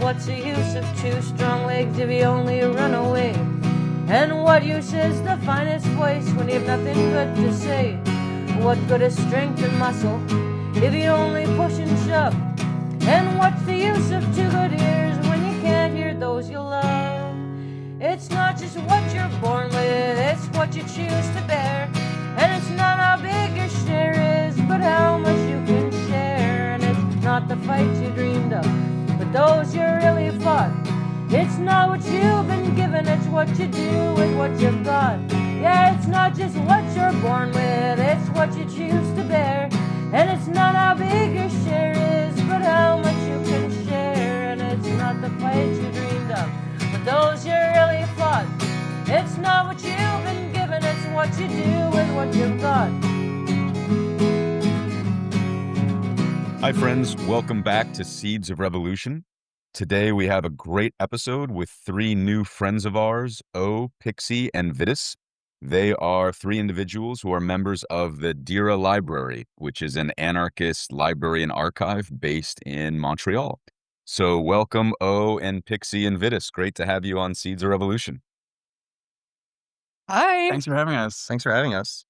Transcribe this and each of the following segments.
what's the use of two strong legs if you only run away? And what use is the finest voice when you have nothing good to say? What good is strength and muscle if you only push and shove? And what's the use of two good ears when you can't hear those you love? It's not just what you're born with, it's what you choose to bear. And it's not how big your share is, but how much you can share. And it's not the fights you dreamed of, but those you really fought. It's not what you've been given, it's what you do with what you've got. Yeah, it's not just what you're born with, it's what you choose to bear. And it's not how big your share is, but how much you can share. And it's not the fights you dreamed of, but those you really fought. It's not what you've been given, it's what you do with what you've got. Hi, friends. Welcome back to Seeds of Revolution. Today we have a great episode with three new friends of ours, O, Pixie, and Vitis. They are three individuals who are members of the DIRA Library, which is an anarchist library and archive based in Montreal. So welcome, O and Pixie and Vitis. Great to have you on Seeds of Revolution. Hi. Thanks for having us. Thanks for having us.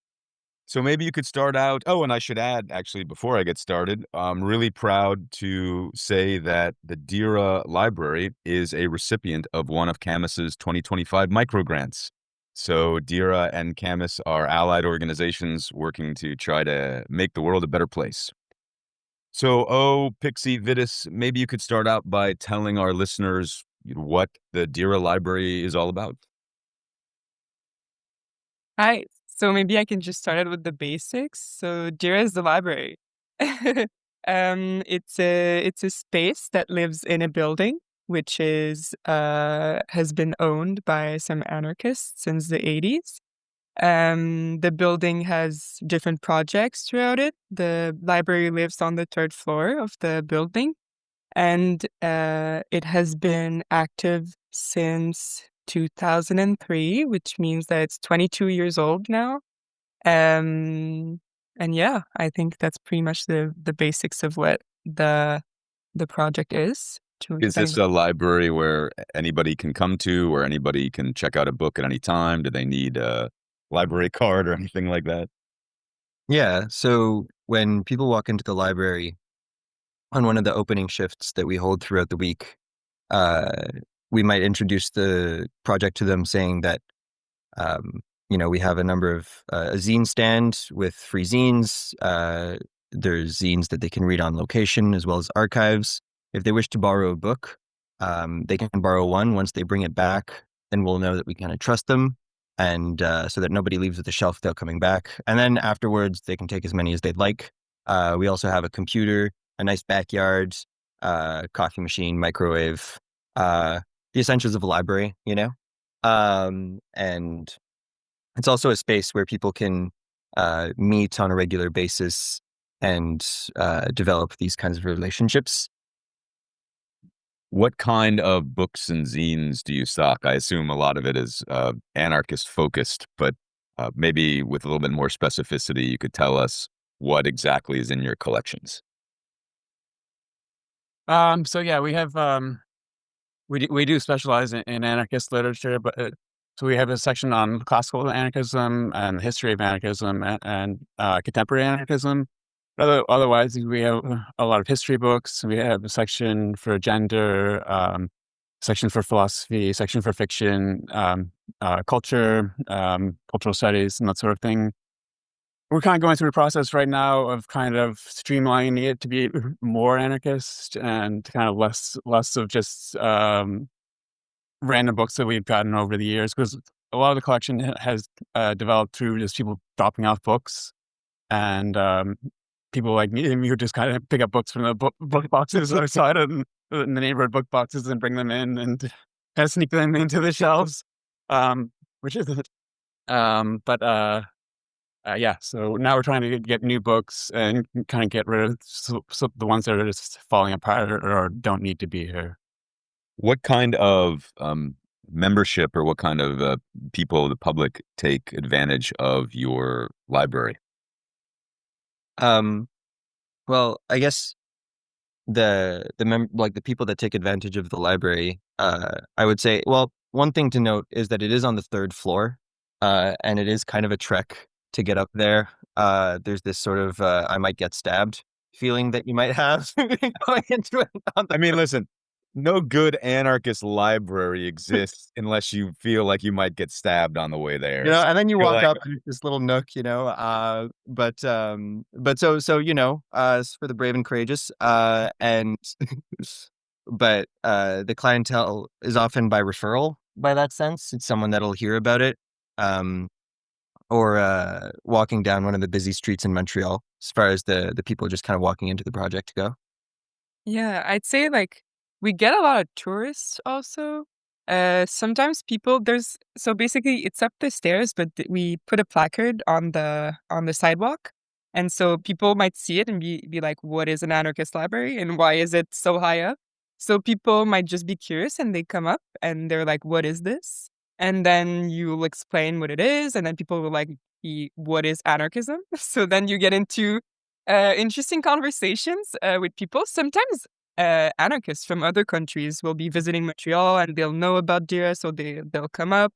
So maybe you could start out. Oh, and I should add, actually, before I get started, I'm really proud to say that the DIRA Library is a recipient of one of CAMUS's 2025 microgrants. So DIRA and CAMUS are allied organizations working to try to make the world a better place. So, Pixie, Vitis, maybe you could start out by telling our listeners what the DIRA Library is all about. Hi. So maybe I can just start out with the basics. So DIRA is the library. It's a space that lives in a building, which is has been owned by some anarchists since the 80s. The building has different projects throughout it. The library lives on the third floor of the building, and it has been active since 2003, which means that it's 22 years old now. And yeah, I think that's pretty much the basics of what the project is. Is this a library where anybody can come to, or anybody can check out a book at any time? Do they need a library card or anything like that? Yeah, so when people walk into the library on one of the opening shifts that we hold throughout the week, we might introduce the project to them saying that, we have a number of a zine stand with free zines. There's zines that they can read on location as well as archives. If they wish to borrow a book, they can borrow one. Once they bring it back, then we'll know that we kind of trust them, and so that nobody leaves with the shelf without coming back. And then afterwards, they can take as many as they'd like. We also have a computer, a nice backyard, coffee machine, microwave, the essentials of a library, and it's also a space where people can meet on a regular basis and develop these kinds of relationships. What kind of books and zines do you stock? I assume a lot of it is anarchist focused, but maybe with a little bit more specificity, you could tell us what exactly is in your collections. So yeah, we have we do specialize in anarchist literature, but so we have a section on classical anarchism and the history of anarchism and contemporary anarchism. Otherwise, we have a lot of history books. We have a section for gender, section for philosophy, section for fiction, culture, cultural studies, and that sort of thing. We're kind of going through a process right now of kind of streamlining it to be more anarchist and kind of less of just random books that we've gotten over the years, because a lot of the collection has developed through just people dropping off books, and people like me who just kind of pick up books from the book boxes outside of the neighborhood book boxes and bring them in and kind of sneak them into the shelves, which isn't. Yeah, so now we're trying to get new books and kind of get rid of the ones that are just falling apart or don't need to be here. What kind of membership or what kind of people, the public, take advantage of your library? Well, I guess like the people that take advantage of the library, I would say, well, one thing to note is that it is on the 3rd floor, and it is kind of a trek to get up there. There's this sort of I might get stabbed feeling that you might have going into it. I mean, listen, no good anarchist library exists unless you feel like you might get stabbed on the way there. So And then you you're walk like, up and this little nook, but so it's for the brave and courageous, and but the clientele is often by referral. By that sense, it's someone that'll hear about it, or walking down one of the busy streets in Montreal. As far as the people just kind of walking into the project go. Yeah, I'd say like we get a lot of tourists also. Sometimes people there's so basically it's up the stairs, but we put a placard on the sidewalk, and so people might see it and be like, "What is an anarchist library and why is it so high up?" So people might just be curious and they come up and they're like, "What is this?" And then you'll explain what it is, and then people will like, "What is anarchism?" So then you get into interesting conversations with people. Sometimes anarchists from other countries will be visiting Montreal and they'll know about DIRA, so they'll come up.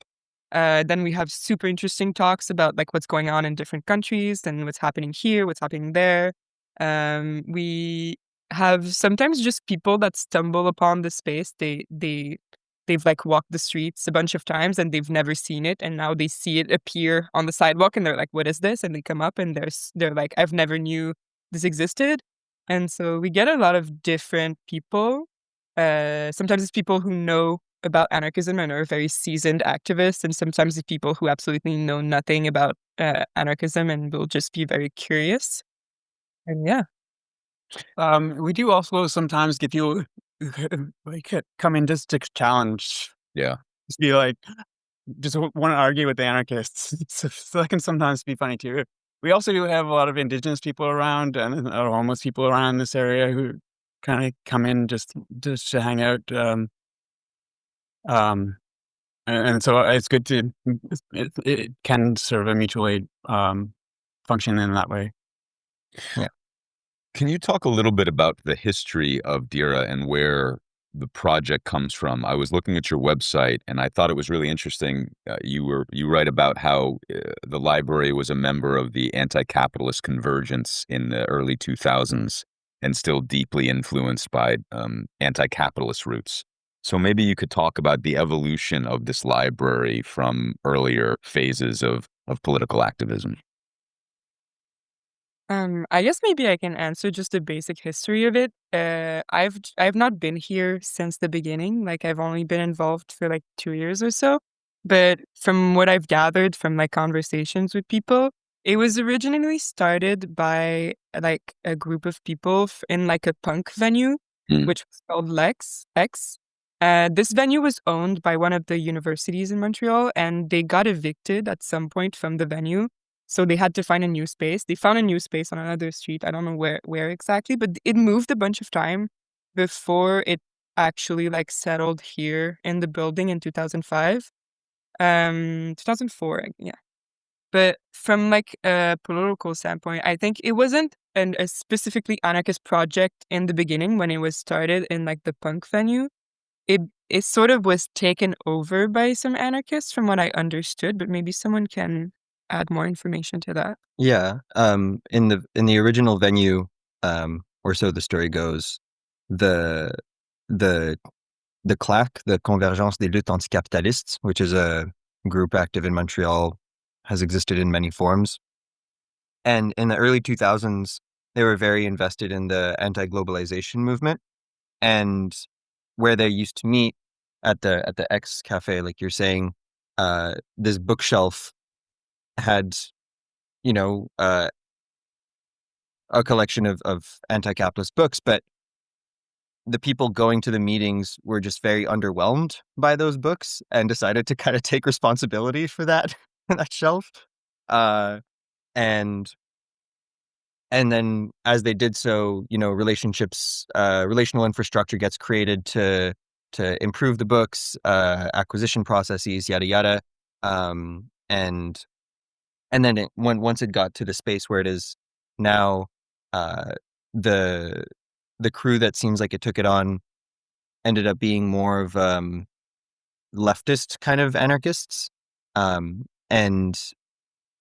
Then we have super interesting talks about like what's going on in different countries and what's happening here, what's happening there. We have sometimes just people that stumble upon the space. They've like walked the streets a bunch of times and they've never seen it, and now they see it appear on the sidewalk and they're like, "What is this?" And they come up and they're like, "I've never knew this existed." And so we get a lot of different people. Sometimes it's people who know about anarchism and are very seasoned activists, and sometimes it's people who absolutely know nothing about anarchism and will just be very curious. And yeah. We do also sometimes get people like come in just to challenge, yeah. just be like, just want to argue with the anarchists. So that can sometimes be funny too. We also do have a lot of indigenous people around and homeless people around this area who kind of come in just to hang out. And so it's good to it can serve a mutual aid function in that way. Can you talk a little bit about the history of DIRA and where the project comes from? I was looking at your website and I thought it was really interesting. You write about how the library was a member of the anti-capitalist convergence in the early 2000s and still deeply influenced by anti-capitalist roots. So maybe you could talk about the evolution of this library from earlier phases of political activism. I guess maybe I can answer just the basic history of it. I've not been here since the beginning. Like I've only been involved for like 2 years or so. But from what I've gathered from like conversations with people, it was originally started by like a group of people in like a punk venue, Mm. which was called Lex X. This venue was owned by one of the universities in Montreal, and they got evicted at some point from the venue. So they had to find a new space. They found a new space on another street. I don't know where exactly, but it moved a bunch of time before it actually like settled here in the building in 2005. 2004, yeah. But from like a political standpoint, I think it wasn't a specifically anarchist project in the beginning when it was started in like the punk venue. It sort of was taken over by some anarchists from what I understood, but maybe someone can add more information to that. Yeah. In the original venue, or so the story goes, the the CLAC, the Convergence des Luttes Anticapitalistes, which is a group active in Montreal, has existed in many forms. And in the early 2000s, they were very invested in the anti-globalization movement. And where they used to meet at the X Cafe, like you're saying, this bookshelf had, a collection of anti-capitalist books, but the people going to the meetings were just very underwhelmed by those books and decided to kind of take responsibility for that that shelf. And then as they did so, relational infrastructure gets created to improve the books, acquisition processes, yada yada. And then once it got to the space where it is now, the the crew that seems like it took it on ended up being more of leftist kind of anarchists. And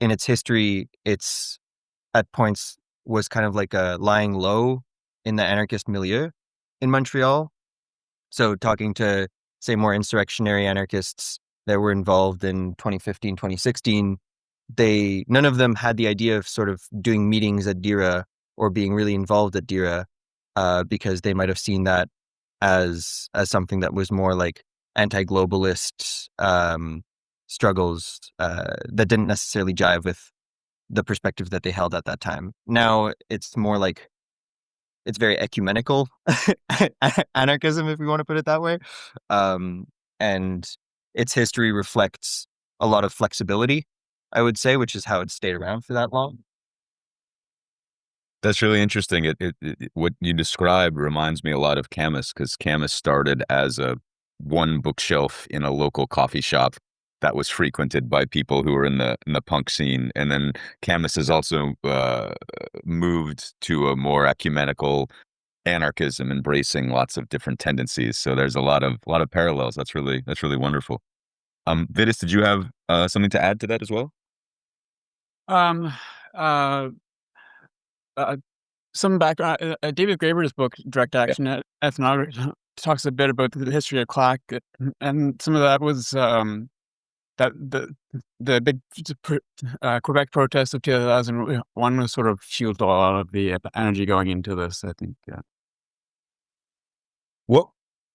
in its history, it's at points was kind of like a lying low in the anarchist milieu in Montreal. So talking to, say, more insurrectionary anarchists that were involved in 2015, 2016, none of them had the idea of sort of doing meetings at DIRA or being really involved at DIRA because they might have seen that as something that was more like anti-globalist struggles that didn't necessarily jive with the perspective that they held at that time. Now it's more like it's very ecumenical anarchism, if we want to put it that way. And its history reflects a lot of flexibility, I would say, which is how it stayed around for that long. That's really interesting. What you described reminds me a lot of Camus, because Camus started as a one bookshelf in a local coffee shop that was frequented by people who were in the punk scene, and then Camus has also moved to a more ecumenical anarchism, embracing lots of different tendencies. So there's a lot of parallels. That's really wonderful. Vitis, did you have something to add to that as well? Um, uh, some background. David Graeber's book, Direct Action Ethnography, talks a bit about the history of clack, and some of that was that the big Quebec protests of 2001 was sort of fueled a lot of the energy going into this, I think. Yeah. What,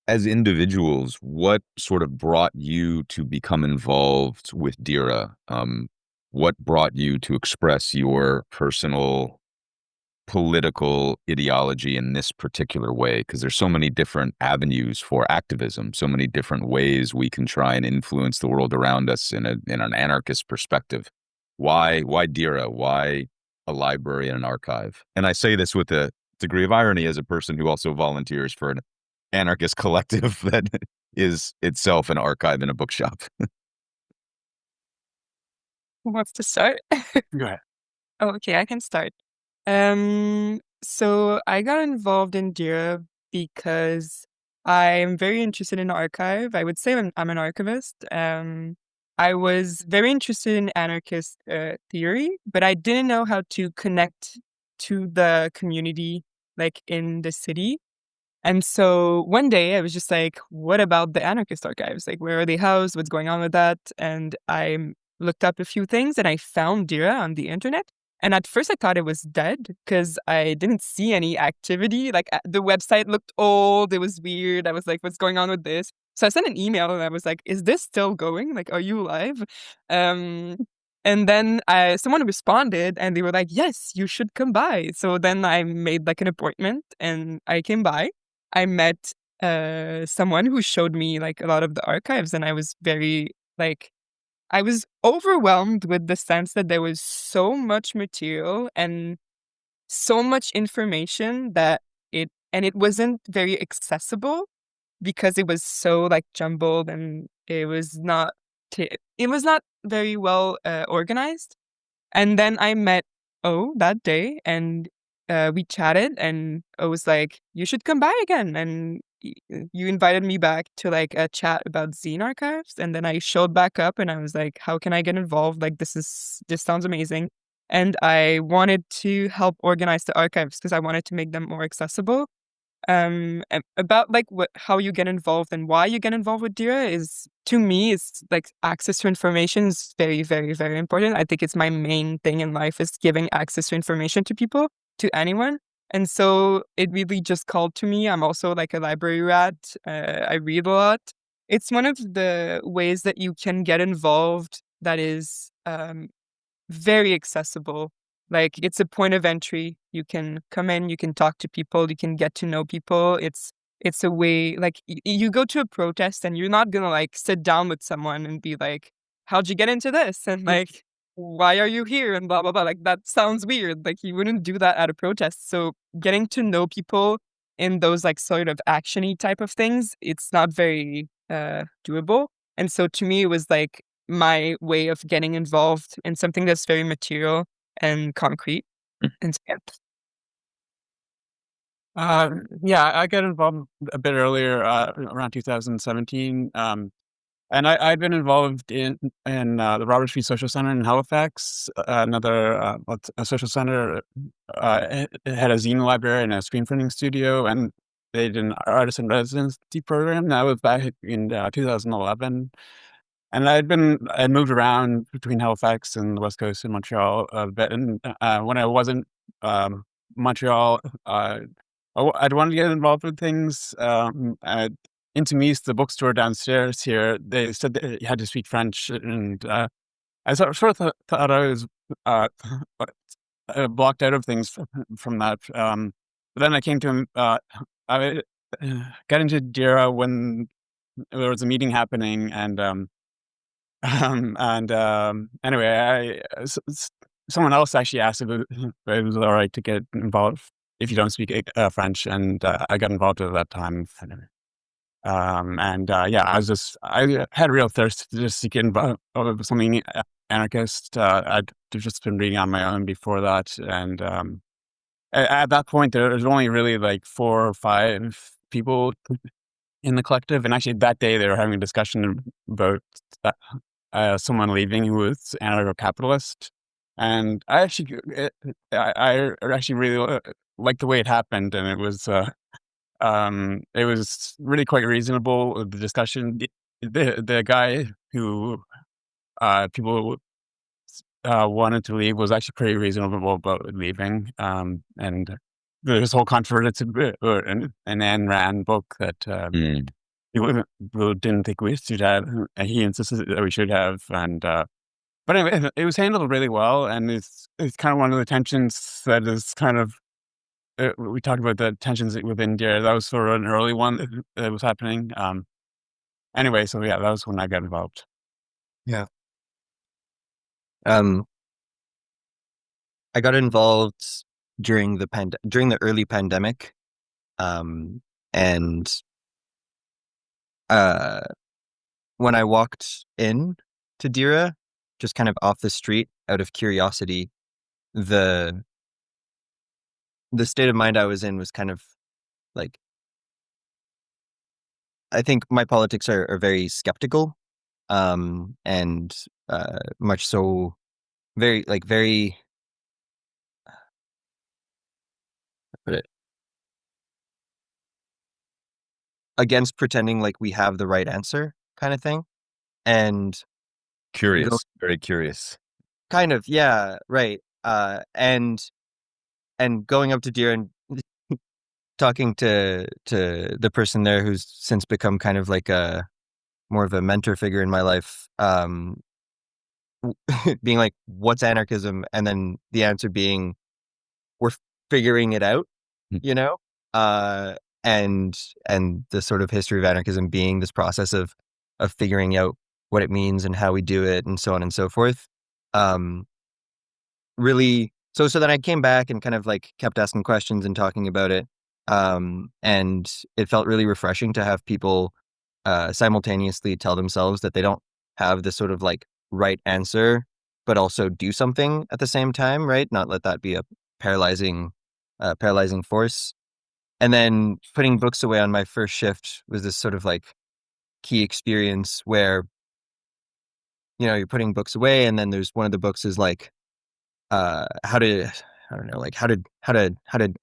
as individuals, what sort of brought you to become involved with DIRA? What brought you to express your personal political ideology in this particular way? Because there's so many different avenues for activism, so many different ways we can try and influence the world around us in an anarchist perspective. Why DIRA? Why a library and an archive? And I say this with a degree of irony as a person who also volunteers for an anarchist collective that is itself an archive and a bookshop. Who wants to start? Go ahead. Oh, okay, I can start. So I got involved in DIRA because I'm very interested in archive. I would say I'm an archivist. I was very interested in anarchist theory, but I didn't know how to connect to the community, like in the city. And so one day I was just like, what about the anarchist archives? Like, where are they housed? What's going on with that? And I looked up a few things and I found DIRA on the internet. And at first I thought it was dead because I didn't see any activity. Like the website looked old. It was weird. I was like, what's going on with this? So I sent an email and I was like, is this still going? Like, are you live? Um, and then someone responded and they were like, yes, you should come by. So then I made like an appointment and I came by. I met someone who showed me like a lot of the archives, and I was very like I was overwhelmed with the sense that there was so much material and so much information that it wasn't very accessible because it was so like jumbled and it was not very well organized. And then I met O that day, and we chatted, and O was like, "You should come by again." And you invited me back to like a chat about zine archives, and then I showed back up, and I was like, "How can I get involved? Like, this sounds amazing." And I wanted to help organize the archives because I wanted to make them more accessible. About like how you get involved and why you get involved with DIRA is, to me, it's like access to information is very, very, very important. I think it's my main thing in life is giving access to information to people, to anyone. And so it really just called to me. I'm also like a library rat. I read a lot. It's one of the ways that you can get involved that is very accessible. Like it's a point of entry. You can come in, you can talk to people, you can get to know people. It's a way like you go to a protest and you're not gonna like sit down with someone and be like, how'd you get into this? And like, why are you here? And blah blah blah. Like that sounds weird. Like you wouldn't do that at a protest. So getting to know people in those like sort of actiony type of things, it's not very doable. And so to me it was like my way of getting involved in something that's very material and concrete. And so, yeah. Yeah, I got involved a bit earlier, around 2017. And I'd been involved in the Robert Street Social Center in Halifax, another a social center. It had a zine library and a screen printing studio, and they did an artist in residency program. That was back in 2011. And I'd moved around between Halifax and the West Coast and Montreal a bit. And when I wasn't Montreal, I'd wanted to get involved with things. At Intimis, the bookstore downstairs here, they said that you had to speak French, and I sort of thought I was uh, blocked out of things from that. But then I came to I got into DIRA when there was a meeting happening, and anyway, someone else actually asked if it was all right to get involved if you don't speak French, and I got involved at that time. Yeah, I had a real thirst to just get involved with something anarchist. I'd just been reading on my own before that, and at that point, there was only really like 4 or 5 people in the collective, and actually that day they were having a discussion about someone leaving who was anarcho-capitalist, and I actually really liked the way it happened, and it was really quite reasonable. The discussion, the guy who people wanted to leave was actually pretty reasonable about leaving, and there's this whole controversy an Ayn Rand book that Mm. people didn't think we should have, and he insisted that we should have. And but anyway, it was handled really well, and it's kind of one of the tensions that is kind of we talked about the tensions within DIRA. That was sort of an early one that was happening. Anyway, so yeah, that was when I got involved. Yeah. I got involved during the early pandemic, and when I walked in to DIRA, just kind of off the street out of curiosity, the state of mind I was in was kind of like, I think my politics are very skeptical, and much so very put it against pretending like we have the right answer kind of thing. And Curious, very curious. kind of, yeah, right. And going up to DIRA and talking to the person there who's since become kind of like a more of a mentor figure in my life, being like, what's anarchism? And then the answer being, we're figuring it out, Mm. you know? And the sort of history of anarchism being this process of figuring out what it means and how we do it and so on and so forth. Really, so then I came back and kind of like kept asking questions and talking about it. And it felt really refreshing to have people simultaneously tell themselves that they don't have this sort of like right answer, but also do something at the same time, right? Not let that be a paralyzing force. And then putting books away on my first shift was this sort of like key experience where, you know, you're putting books away, and then there's one of the books is like how to, I don't know, like how to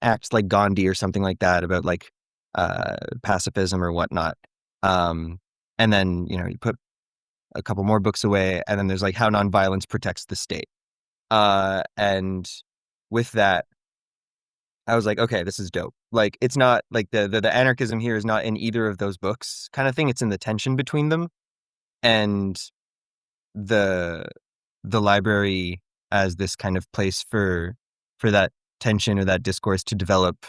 act like Gandhi or something like that, about like pacifism or whatnot. And then, you know, you put a couple more books away, and then there's like how nonviolence protects the state. And with that, I was like, okay, this is dope. Like, it's not like the anarchism here is not in either of those books kind of thing. It's in the tension between them, and the library as this kind of place for that tension or that discourse to develop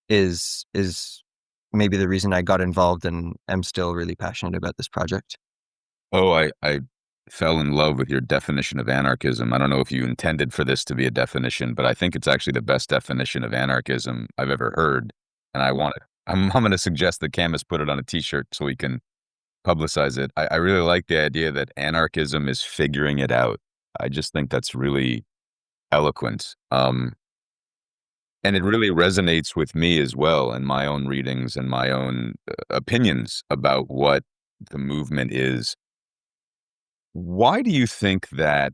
is maybe the reason I got involved and am still really passionate about this project. Oh, I fell in love with your definition of anarchism. I don't know if you intended for this to be a definition, but I think it's actually the best definition of anarchism I've ever heard. And I'm going to suggest that Camus put it on a t-shirt so we can publicize it. I really like the idea that anarchism is figuring it out. I just think that's really eloquent. And it really resonates with me as well, and my own readings and my own opinions about what the movement is. Why do you think that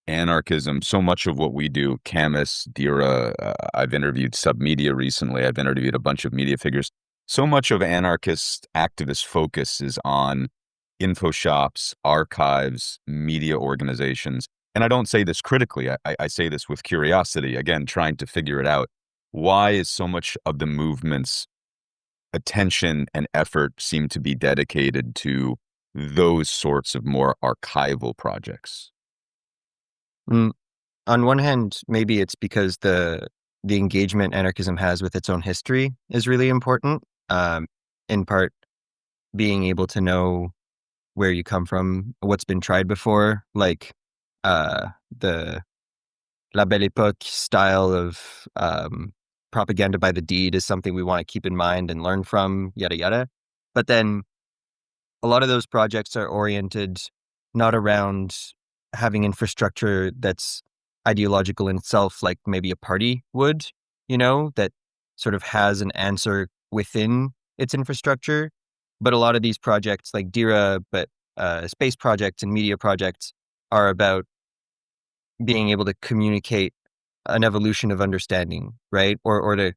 anarchism, so much of what we do, Camus, DIRA, I've interviewed Submedia recently, I've interviewed a bunch of media figures, so much of anarchist activist focus is on info shops, archives, media organizations. And I don't say this critically, I say this with curiosity, again, trying to figure it out. Why is so much of the movement's attention and effort seem to be dedicated to those sorts of more archival projects? Mm, on one hand, maybe it's because the engagement anarchism has with its own history is really important. In part, being able to know where you come from, what's been tried before, like the La Belle Époque style of propaganda by the deed is something we want to keep in mind and learn from, yada yada. But then a lot of those projects are oriented not around having infrastructure that's ideological in itself, like maybe a party would, that sort of has an answer within its infrastructure. But a lot of these projects, like DIRA, but space projects and media projects, are about being able to communicate an evolution of understanding, right? Or to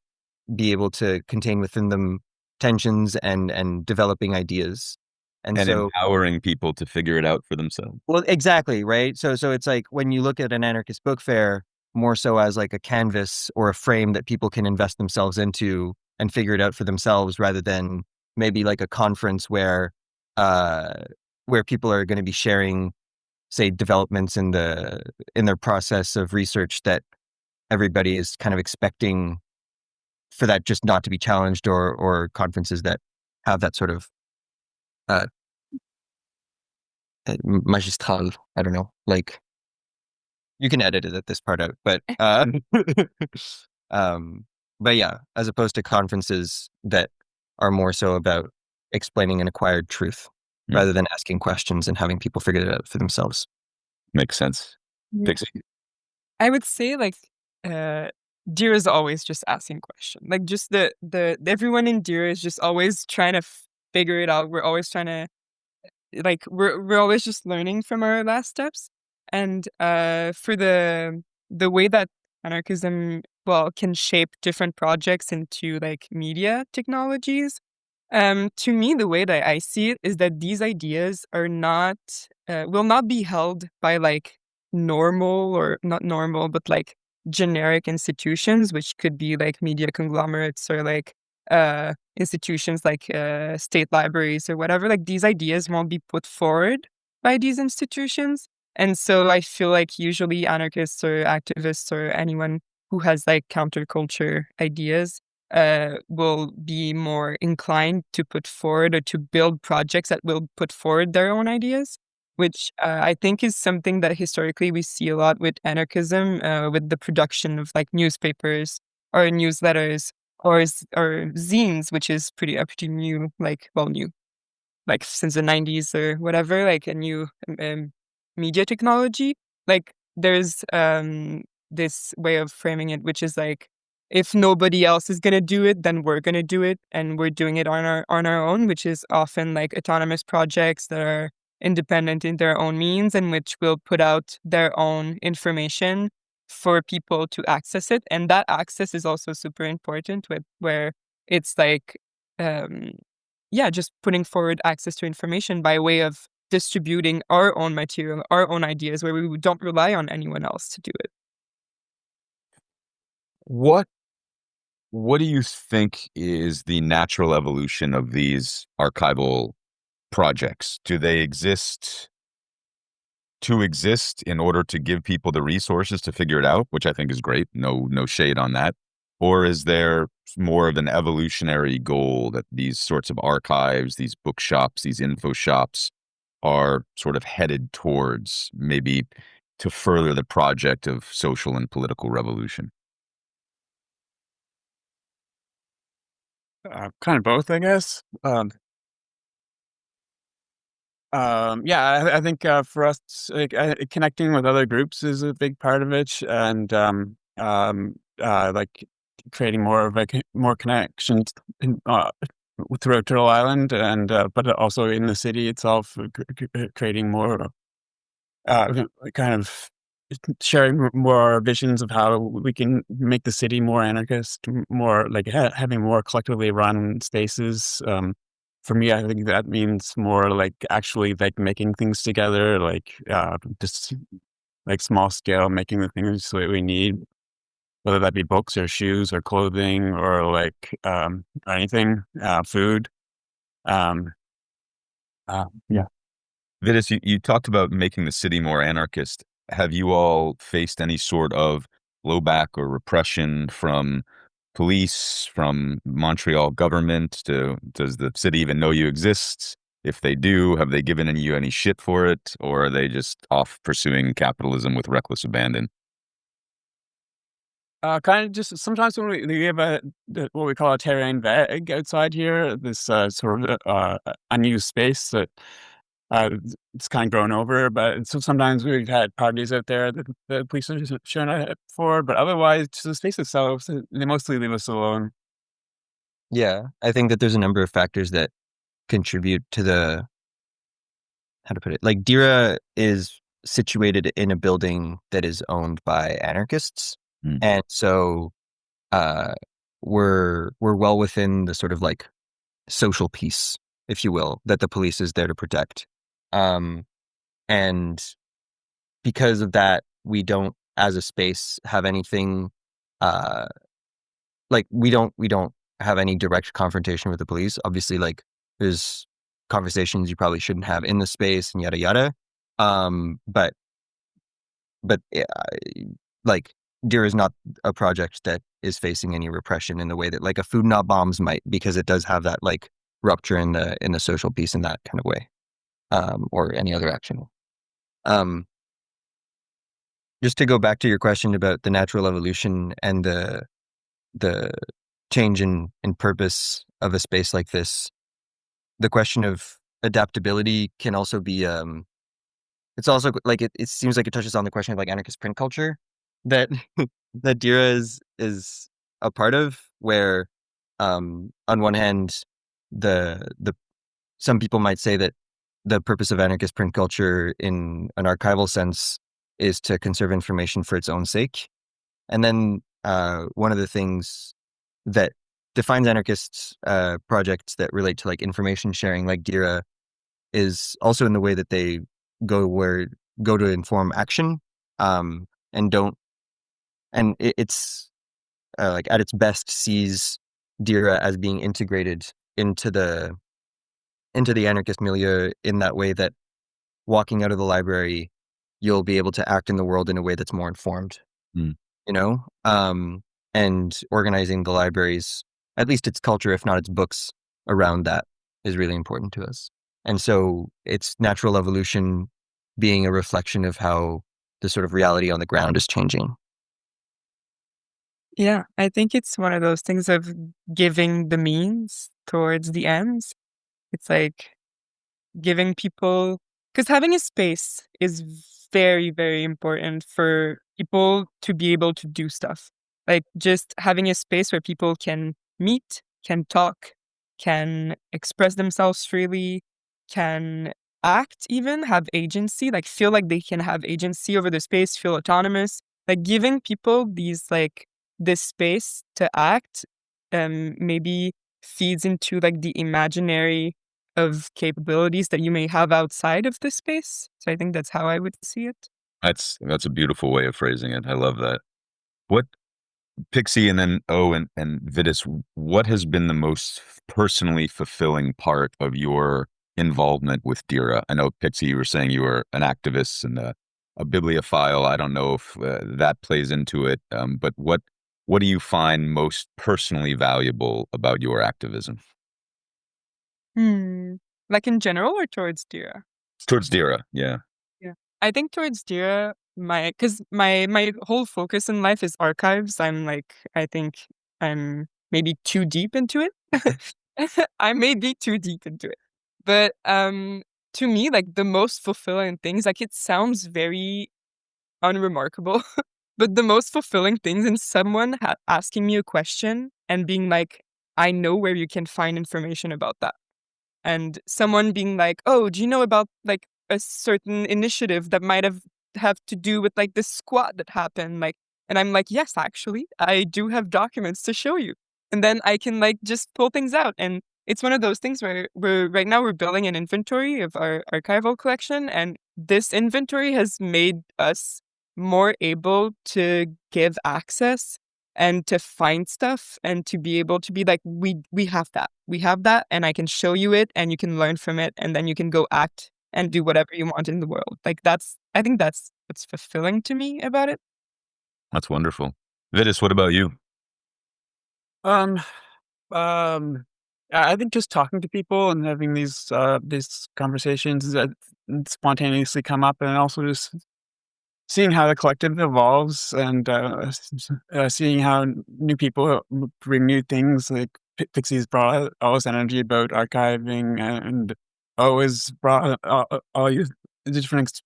be able to contain within them tensions and developing ideas. And And so, empowering people to figure it out for themselves. well, exactly, right? So it's like when you look at an anarchist book fair, more so as like a canvas or a frame that people can invest themselves into and figure it out for themselves, rather than maybe like a conference uh, where people are going to be sharing, say, developments in their process of research that everybody is kind of expecting for that just not to be challenged, or conferences that have that sort of uh, magistral. I don't know, like you can edit this part out, but um, but yeah, as opposed to conferences that are more so about explaining an acquired truth Mm. rather than asking questions and having people figure it out for themselves. Makes sense. Yeah. Pixie. I would say like Deer is always just asking questions. Like just the everyone in Deer is just always trying to figure it out. We're always trying to like we're always just learning from our last steps. And for the way that anarchism can shape different projects into like media technologies. To me, the way that I see it is that these ideas are not will not be held by like normal or not normal, but like generic institutions, which could be like media conglomerates or like institutions like state libraries or whatever. Like these ideas won't be put forward by these institutions, and so I feel like usually anarchists or activists or anyone who has like counterculture ideas will be inclined to put forward or to build projects that will put forward their own ideas, which I think is something that historically we see a lot with anarchism, with the production of like newspapers or newsletters or zines, which is pretty new, new, like since the 90s or whatever, like a new media technology. Like there's this way of framing it, which is like, if nobody else is gonna do it, then we're gonna do it, and we're doing it on our own, which is often like autonomous projects that are independent in their own means and which will put out their own information for people to access it. And that access is also super important with where it's like um just putting forward access to information by way of distributing our own material, our own ideas, where we don't rely on anyone else to do it. What do you think is the natural evolution of these archival projects? Do they exist to exist in order to give people the resources to figure it out, which I think is great. No shade on that. Or is there more of an evolutionary goal that these sorts of archives, these bookshops, these info shops are sort of headed towards, maybe to further the project of social and political revolution? Kind of both, I guess. Yeah, I think for us, like connecting with other groups is a big part of it, and like creating more of more connections throughout Turtle Island, and but also in the city itself, creating more kind of sharing more visions of how we can make the city more anarchist, more like having more collectively run spaces. For me, I think that means more like actually like making things together, like just like small scale, making the things that we need, whether that be books or shoes or clothing or like anything, food. Um, yeah. Vidas, you talked about making the city more anarchist. Have you all faced any sort of blowback or repression from police, from Montreal government? Does the city even know you exist? If they do, have they given you any shit for it, or are they just off pursuing capitalism with reckless abandon? Kind of just sometimes when we have what we call a terrain vague outside here, this sort of unused space that it's kind of grown over. But so sometimes we've had parties out there that the police are showing up for, but otherwise, just the space itself, they mostly leave us alone. Yeah, I think that there's a number of factors that contribute to the, how to put it, like DIRA is situated in a building that is owned by anarchists. Mm. And so uh, we're well within the sort of like social peace, if you will, that the police is there to protect. And because of that, we don't, as a space, have anything uh, like we don't have any direct confrontation with the police. Obviously, like there's conversations you probably shouldn't have in the space and yada yada. But like DIRA is not a project that is facing any repression in the way that like a food not bombs might, because it does have that like rupture in the social peace in that kind of way, or any other action. Just to go back to your question about the natural evolution and the change in purpose of a space like this, the question of adaptability can also be it's also like it seems like it touches on the question of like anarchist print culture that that DIRA is a part of, where on one hand the some people might say that the purpose of anarchist print culture in an archival sense is to conserve information for its own sake. And then one of the things that defines anarchists projects that relate to like information sharing, like DIRA, is also in the way that they go to inform action, and don't, and it's like at its best sees DIRA as being integrated into the anarchist milieu in that way that walking out of the library, you'll be able to act in the world in a way that's more informed. Mm. You know, and organizing the libraries, at least its culture, if not its books, around that is really important to us. And so it's natural evolution being a reflection of how the sort of reality on the ground is changing. Yeah, I think it's one of those things of giving the means towards the ends. It's like giving people, because having a space is very, very important for people to be able to do stuff. Like just having a space where people can meet, can talk, can express themselves freely, can act, even have agency, like feel like they can have agency over the space, feel autonomous. Like giving people this space to act, maybe feeds into like the imaginary of capabilities that you may have outside of this space. So I think that's how I would see it. That's a beautiful way of phrasing it. I love that. What, Pixie, and then and Vidas, what has been the most personally fulfilling part of your involvement with DIRA? I know, Pixie, you were saying you were an activist and a bibliophile. I don't know if that plays into it, but what do you find most personally valuable about your activism? Like in general or towards DIRA? Towards DIRA, yeah. Yeah. I think towards DIRA, because my whole focus in life is archives. I think I'm maybe too deep into it. I may be too deep into it. But to me, like the most fulfilling things, like it sounds very unremarkable. But the most fulfilling things in someone asking me a question and being like, I know where you can find information about that. And someone being like, oh, do you know about like a certain initiative that might have to do with like this squat that happened? Like, and I'm like, yes, actually, I do have documents to show you. And then I can like just pull things out. And it's one of those things where right now we're building an inventory of our archival collection. And this inventory has made us more able to give access and to find stuff and to be able to be like, we have that and I can show you it and you can learn from it and then you can go act and do whatever you want in the world. Like I think that's what's fulfilling to me about it. That's wonderful. Vitis, what about you? Um, I think just talking to people and having these conversations that spontaneously come up, and also just seeing how the collective evolves and seeing how new people bring new things. Like Pixie's brought all this energy about archiving, and always brought all these different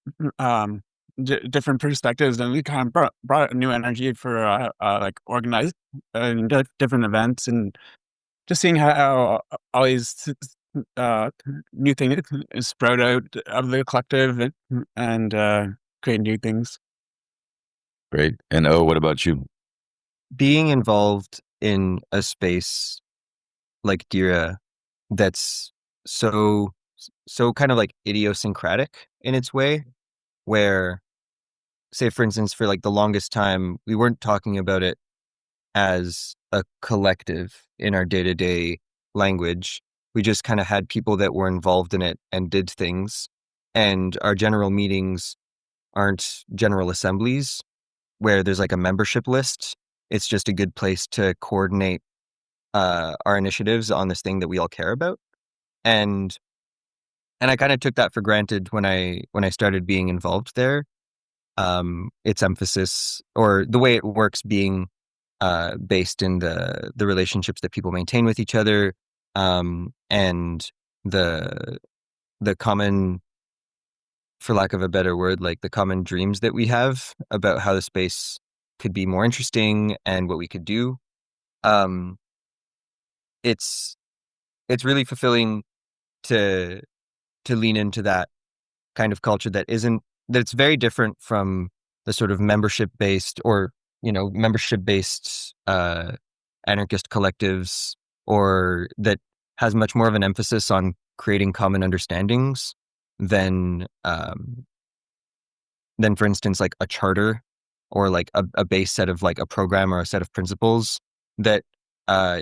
different perspectives, and we kind of brought a new energy for like organized different events, and just seeing how all these new things sprout out of the collective and create new things. Great. And what about you? Being involved in a space like DIRA that's so kind of like idiosyncratic in its way, where, say, for instance, for like the longest time, we weren't talking about it as a collective in our day-to-day language. We just kind of had people that were involved in it and did things. And our general meetings aren't general assemblies where there's like a membership list. It's just a good place to coordinate our initiatives on this thing that we all care about. And I kind of took that for granted when I started being involved there. Its emphasis, or the way it works, being based in the relationships that people maintain with each other, and the common, for lack of a better word, like the common dreams that we have about how the space could be more interesting and what we could do. It's really fulfilling to lean into that kind of culture that's very different from the sort of membership based anarchist collectives, or that has much more of an emphasis on creating common understandings than for instance like a charter, or like a base set of like a program or a set of principles that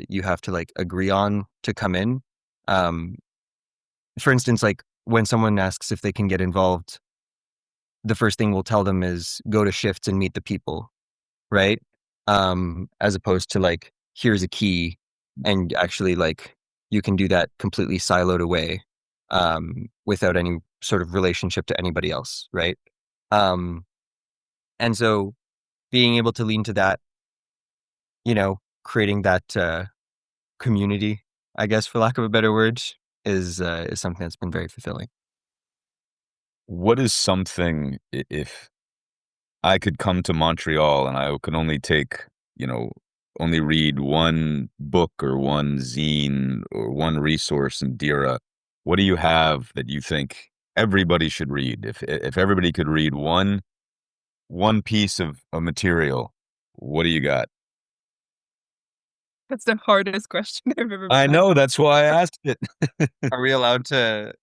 you have to like agree on to come in. For instance, like when someone asks if they can get involved, the first thing we'll tell them is go to shifts and meet the people, right? As opposed to like, here's a key, and actually like you can do that completely siloed away, without any sort of relationship to anybody else, right? And so being able to lean to that, creating that community, I guess, for lack of a better word, is something that's been very fulfilling. What is something, if I could come to Montreal and I could only only read one book or one zine or one resource in DIRA, what do you have that you think everybody should read? If everybody could read one piece of material, what do you got? That's the hardest question I've ever been I asked. know, that's why I asked it. Are we allowed to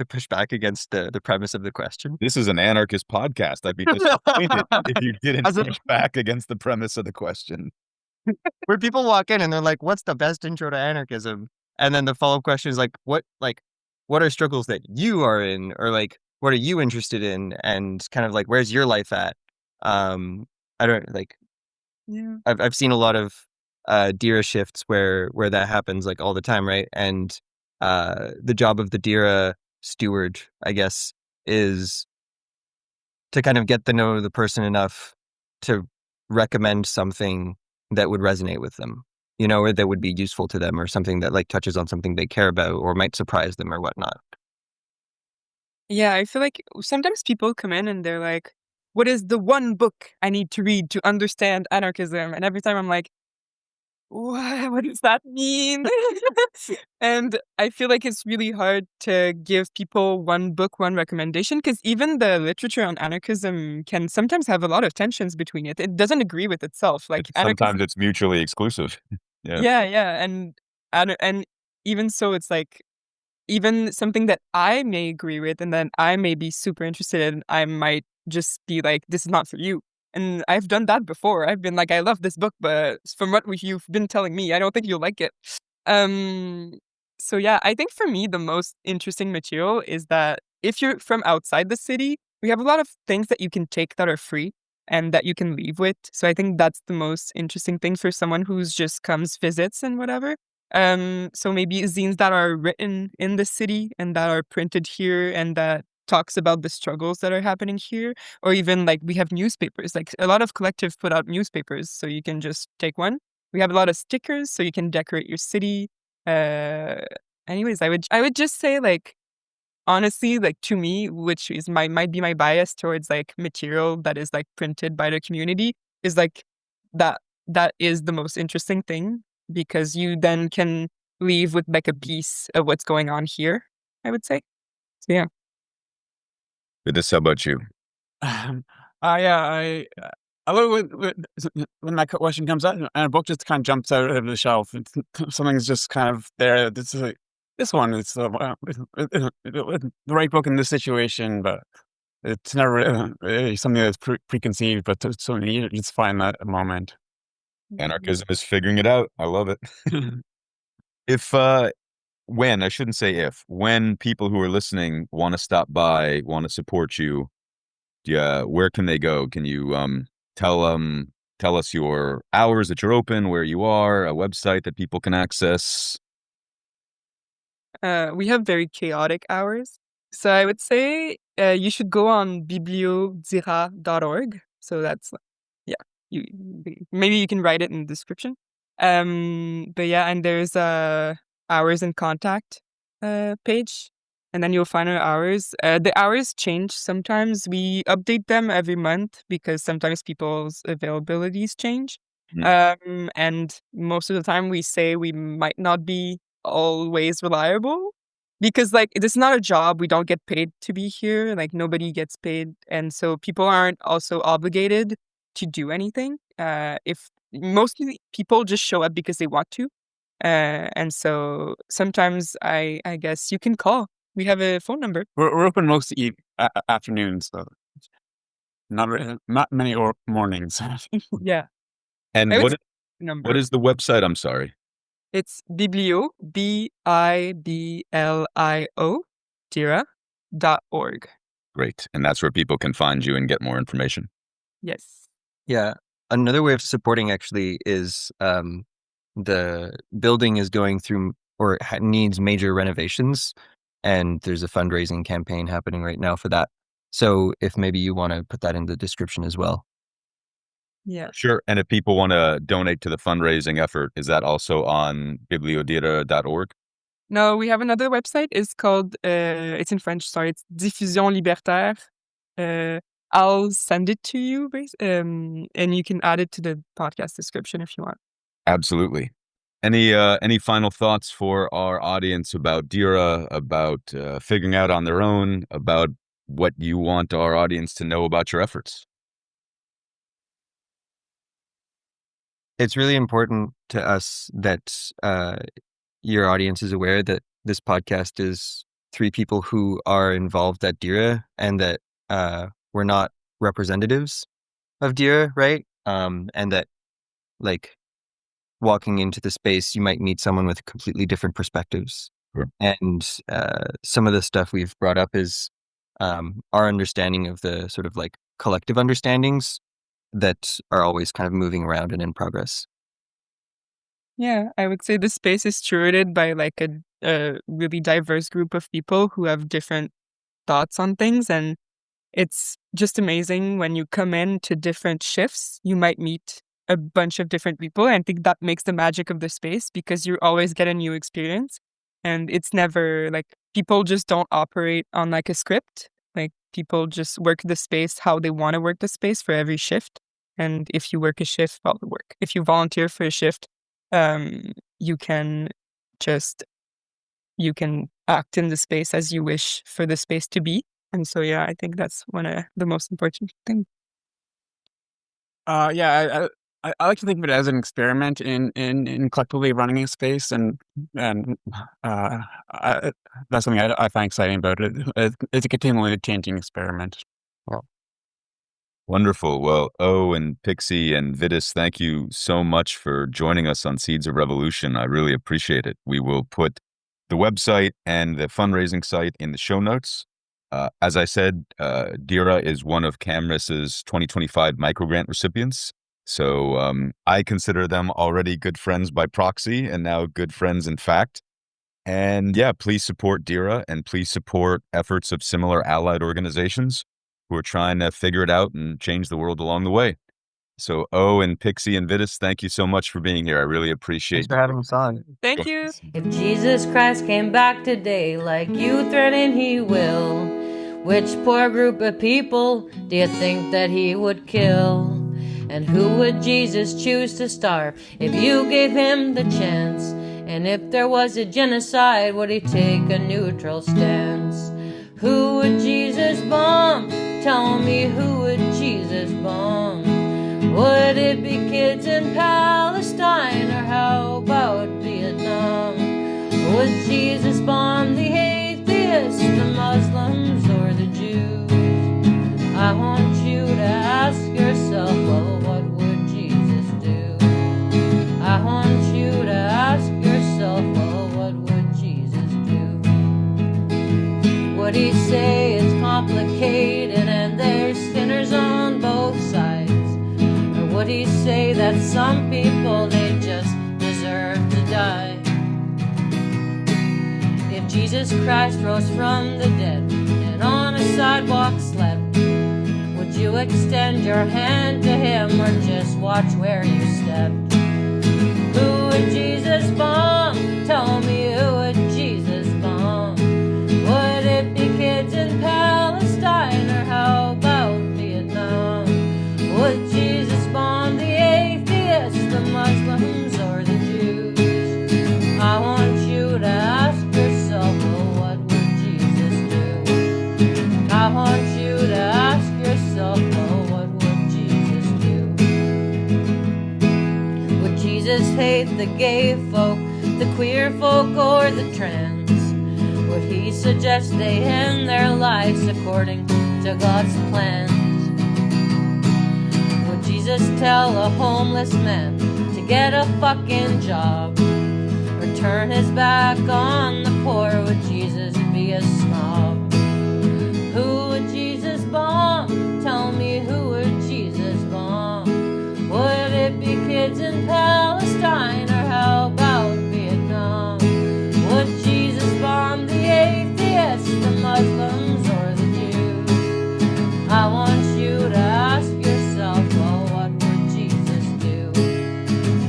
push back against the premise of the question? This is an anarchist podcast. I'd be disappointed if you didn't As a- push back against the premise of the question. Where people walk in and they're like, what's the best intro to anarchism? And then the follow-up question is like, what are struggles that you are in, or like, what are you interested in? And kind of like, where's your life at? I don't like, Yeah. I've seen a lot of DIRA shifts where that happens like all the time, right? And the job of the DIRA steward, I guess, is to kind of get to know the person enough to recommend something that would resonate with them, or that would be useful to them, or something that like touches on something they care about or might surprise them or whatnot. Yeah, I feel like sometimes people come in and they're like, what is the one book I need to read to understand anarchism? And every time I'm like, what does that mean? And I feel like it's really hard to give people one book, one recommendation, because even the literature on anarchism can sometimes have a lot of tensions between it. It doesn't agree with itself. Like Sometimes it's mutually exclusive. Yeah. yeah, and even so, it's like even something that I may agree with and that I may be super interested in, I might just be like, this is not for you. And I've done that before. I've been like, I love this book, but from what you've been telling me, I don't think you'll like it. Um, so yeah, I think for me, the most interesting material is that if you're from outside the city, we have a lot of things that you can take that are free and that you can leave with. So I think that's the most interesting thing for someone who's just comes, visits and whatever. So maybe zines that are written in the city and that are printed here and that talks about the struggles that are happening here, or even like we have newspapers, like a lot of collectives put out newspapers, so you can just take one. We have a lot of stickers, so you can decorate your city. Uh, anyways, I would just say like honestly, like to me, which is might be my bias towards like material that is like printed by the community, is like that that is the most interesting thing because you then can leave with like a piece of what's going on here, I would say. So yeah. Goodness, how about you? Yeah, I love when that question comes out and a book just kind of jumps out of the shelf. Something's just kind of there. This is like, this one is the right book in this situation, but it's never really something that's preconceived. But so you just find that moment. Anarchism is figuring it out. I love it. If when, I shouldn't say if, when people who are listening want to stop by, want to support you, yeah, where can they go? Can you tell us your hours that you're open, where you are, a website that people can access? We have very chaotic hours. So I would say you should go on bibliodira.org. So that's, yeah, you maybe you can write it in the description. But yeah, and there's a hours and contact page, and then you'll find our hours. The hours change sometimes. We update them every month because sometimes people's availabilities change. And most of the time we say we might not be always reliable because like this is not a job. We don't get paid to be here. Like nobody gets paid, and so people aren't also obligated to do anything. If mostly people just show up because they want to, and so sometimes I guess you can call. We have a phone number. We're open most afternoons, so not many or mornings. Yeah, And I would what say what number. is the website? I'm sorry. It's biblio BIBLIO DIRA.org. Great. And that's where people can find you and get more information. Yes. Yeah. Another way of supporting actually is the building is going through or needs major renovations, and there's a fundraising campaign happening right now for that. So if maybe you want to put that in the description as well. Yeah. Sure. And if people want to donate to the fundraising effort, is that also on bibliodira.org? No, we have another website. It's called, it's in French, sorry. It's Diffusion Libertaire. I'll send it to you, and you can add it to the podcast description if you want. Absolutely. Any final thoughts for our audience about DIRA, about figuring out on their own, about what you want our audience to know about your efforts? It's really important to us that your audience is aware that this podcast is three people who are involved at DIRA and that we're not representatives of DIRA, right? And that like walking into the space, you might meet someone with completely different perspectives. Sure. And some of the stuff we've brought up is our understanding of the sort of like collective understandings that are always kind of moving around and in progress. Yeah, I would say the space is curated by like a really diverse group of people who have different thoughts on things. And it's just amazing when you come in to different shifts, you might meet a bunch of different people. And I think that makes the magic of the space because you always get a new experience. And it's never like people just don't operate on like a script. Like people just work the space how they want to work the space for every shift. And if you work a shift, well, work. If you volunteer for a shift, you can just act in the space as you wish for the space to be. And so, yeah, I think that's one of the most important things. Yeah, I like to think of it as an experiment in collectively running a space, and I, that's something I find exciting about it. It's a continually changing experiment. Wonderful. Well, and Pixie and Vitis, thank you so much for joining us on Seeds of Revolution. I really appreciate it. We will put the website and the fundraising site in the show notes. As I said, DIRA is one of CAMRIS's 2025 microgrant recipients. So I consider them already good friends by proxy and now good friends in fact. And yeah, please support DIRA and please support efforts of similar allied organizations who are trying to figure it out and change the world along the way. So and Pixie and Vitis, thank you so much for being here. I really appreciate Thanks for having us on. Thank you. If Jesus Christ came back today like you threaten he will, which poor group of people do you think that he would kill? And who would Jesus choose to starve if you gave him the chance? And if there was a genocide, would he take a neutral stance? Who would Jesus bomb? Tell me, who would Jesus bomb? Would it be kids in Palestine, or how about Vietnam? Would Jesus bomb the atheists, the Muslims, or the Jews? I want you to ask yourself, well, what would Jesus do? I want you to ask yourself, well, what would Jesus do? Would he say it's complicated and there's sinners on both sides? Or would he say that some people, they just deserve to die? If Jesus Christ rose from the dead and on a sidewalk slept, would you extend your hand to him or just watch where you stepped? Who would Jesus bomb? Tell me, who would Jesus bomb? Would it be kids in Palestine, or how about Vietnam? Would Jesus bomb the atheists, the Muslims, or the Jews? I want you to ask yourself, well, what would Jesus do? I want you to ask yourself, well, what would Jesus do? Would Jesus hate the gay folk, the queer folk, or the trans? Would he suggest they end their lives according to God's plans? Would Jesus tell a homeless man to get a fucking job, or turn his back on the poor? Would Jesus be a snob? Who would Jesus bomb? Tell me, who would Jesus bomb? Would it be kids in Palestine, or how about Vietnam? Would Jesus bomb the atheists, the Muslims, or the Jews? I want you to ask yourself, well, what would Jesus do?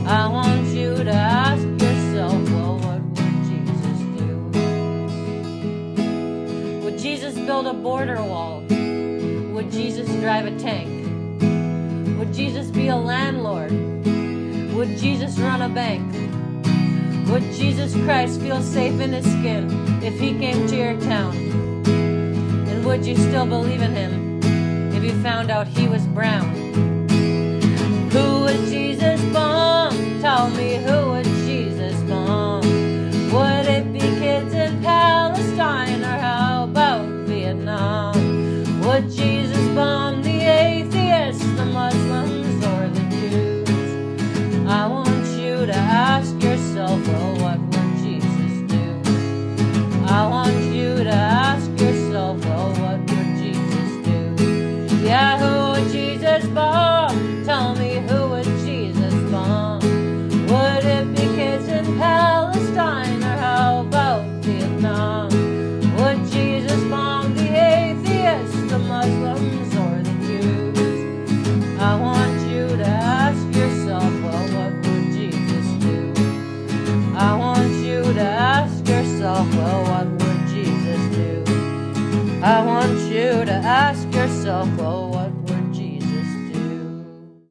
I want you to ask yourself, well, what would Jesus do? Would Jesus build a border wall? Would Jesus drive a tank? Would Jesus be a landlord? Would Jesus run a bank? Would Jesus Christ feel safe in his skin if he came to your town? And would you still believe in him if you found out he was brown? Who would Jesus bomb? Tell me, who would Jesus bomb? Would it be kids in Palestine, or how about Vietnam? Would Jesus bomb the atheists, the Muslims, or the Jews? I want you to ask yourself, well, what would Jesus do? I want you to ask yourself, well, what would Jesus do? Yeah, who would Jesus bomb? Tell me, who would Jesus bomb? Would it to ask yourself, well,